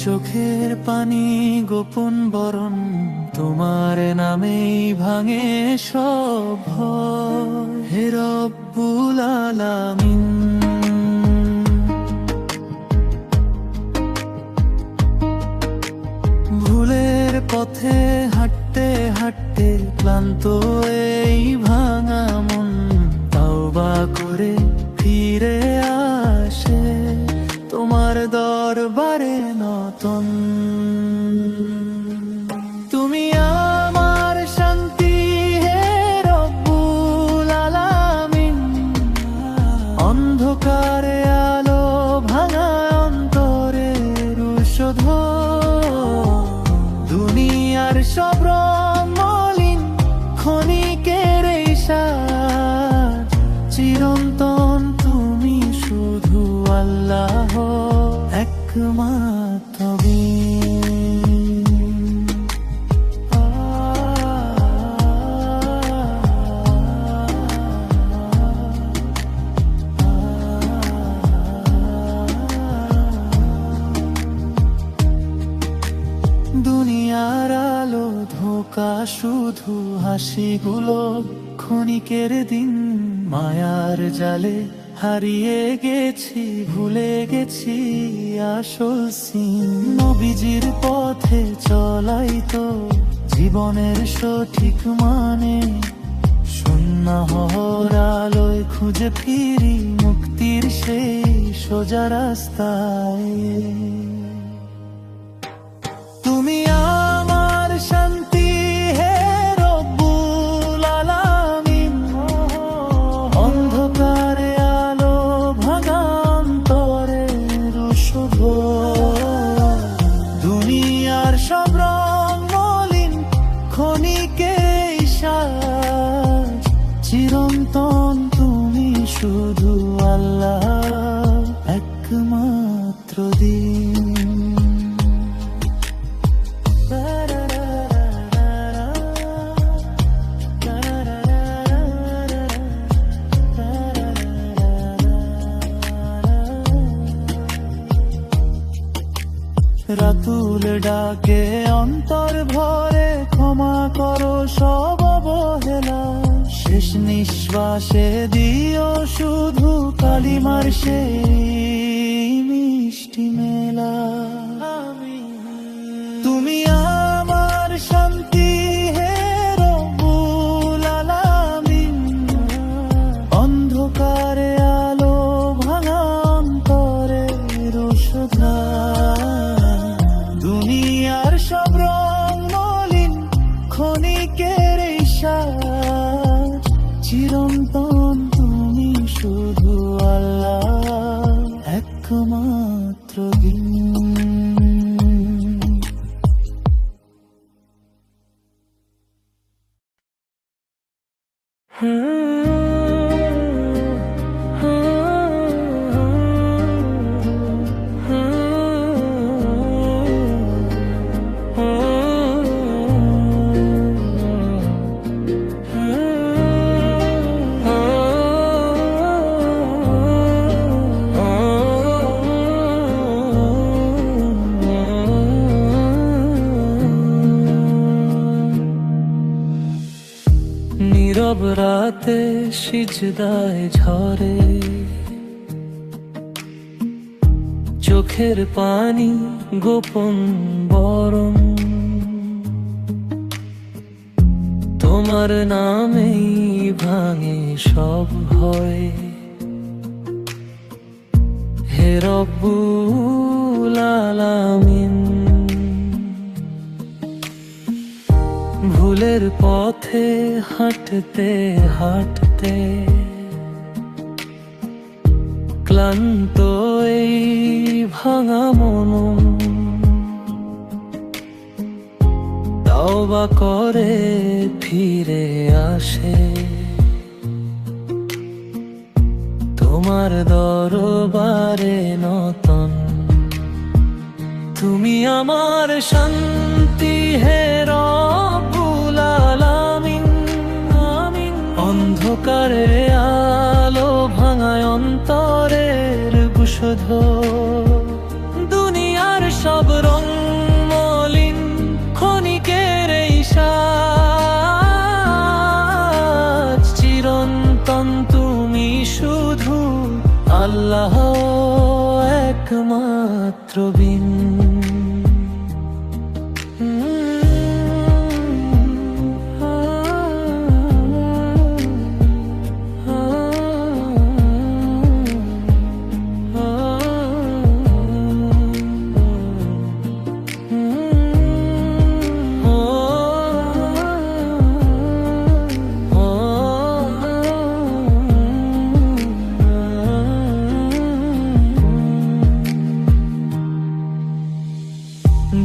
চোখের পানি গোপন বরণ, তোমার নামেই ভাঙে সব ভয়। হে রব্বুল আলামিন, ভুলের পথে হাঁটতে হাঁটতে ক্লান্ত এই ভাঙা মন, তাওবা করে ফিরে আসে তোমার দরবারে নতন। তুমি আমার শান্তি হে রব্বুল আলামিন, অন্ধকারে আলো ভাঙা অন্তরের ঔষধ। দুনিয়ার সব রং মলিন, ক্ষণিকের এই সাজ চিরন্তন, তুমি শুধু আল্লাহ একমাত্র দুনিয়ার আলো ধোঁকা, শুধু হাসিগুলো ক্ষণিকের দিন। মায়ার জালে হারিয়ে গেছি, ভুলে গেছি আসল সিন। নবীজির পথে চলাই তো জীবনের সঠিক মানে, শূন্য হওয়ার আলোয় খুঁজে ফিরি মুক্তির সেই সোজা রাস্তায়। তুমি আমার শান্তি হে রব্বুল আলামিন, অন্ধকারে আলো ভাঙা অন্তরের ঔষধ। দুনিয়ার সব রং মলিন, ক্ষণিকের সাজ চিরন্তন, তুমি শুধু আল্লাহ একমাত্র দিন। রাতুল ডাকে অন্তর ভরে, ক্ষমা করো সব অবহেলা। শেষ নিঃশ্বাসে দিও শুধু কালিমার সেই মিষ্টি মেলা। তুমি আমার শান্তি হে রব্বুল আলামিন, অন্ধকারে আলো ভাঙা অন্তরের ঔষধ। দুনিয়ার সব রং মলিন, ক্ষণিকের এই সাজ চিরন্তন, তুমি শুধু আল্লাহ একমাত্র দিন। নীরব রাতে সিজদায় ঝরে, চোখের পানি গোপন বরণ, তোমার নামেই ভাঙে সব ভয়। হে রব্বুল আলামিন, ভুলের পথে হাঁটতে হাঁটতে ক্লান্ত এই ভাঙা মন, তওবা করে ফিরে আসে তোমার দরবারে নতন। তুমি আমার শান্তি হে রব্বুল আলামিন, অন্ধকারে আলো ভাঙায় অন্তরের বিশুদ্ধ। দুনিয়ার সব আল্লাহ একমাত্র বিন।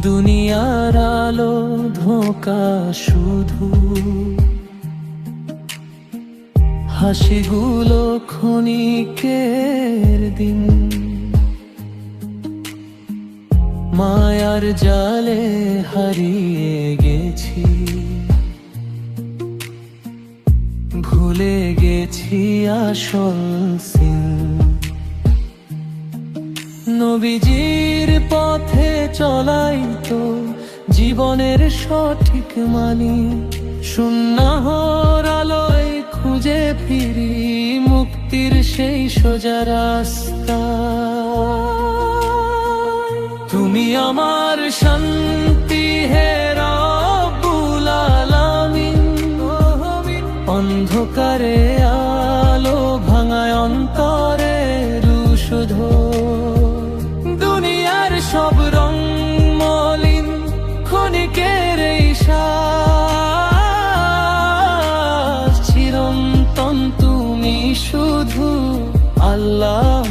দুনিয়ার আলো ধোঁকা শুধু, হাসিগুলো ক্ষণিকের দিন, মায়ার জালে হারিয়ে গেছি, ভুলে গেছি আসল সিন। নবীজির পথে চলাই তো জীবনের সঠিক মানি, সুন্নাহর আলোয় খুঁজে ফিরি মুক্তির সেই সোজা রাস্তা। তুমি আমার শান্তি হে রব্বুল আলামিন, অন্ধকারে আলো ভাঙায় অন্তরের শুধু। দুনিয়ার সব রং মলিন, ক্ষণিকের এই শ্বাস, চিরন্তন তুমি শুধু আল্লাহ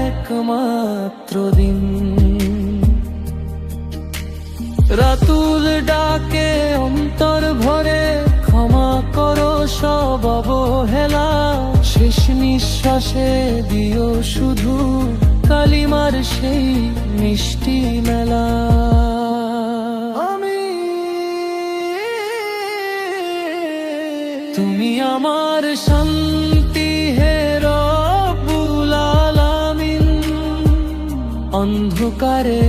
একমাত্র দিন। রাতুল ডাকে অন্তর ভরে, ক্ষমা করো সব অবহেলা, শেষ নিঃশ্বাসে দিও শুধু কালিমার সেই মিষ্টি মেলা। তুমি আমার শান্তি হে রব্বুল আলামিন, অন্ধকারে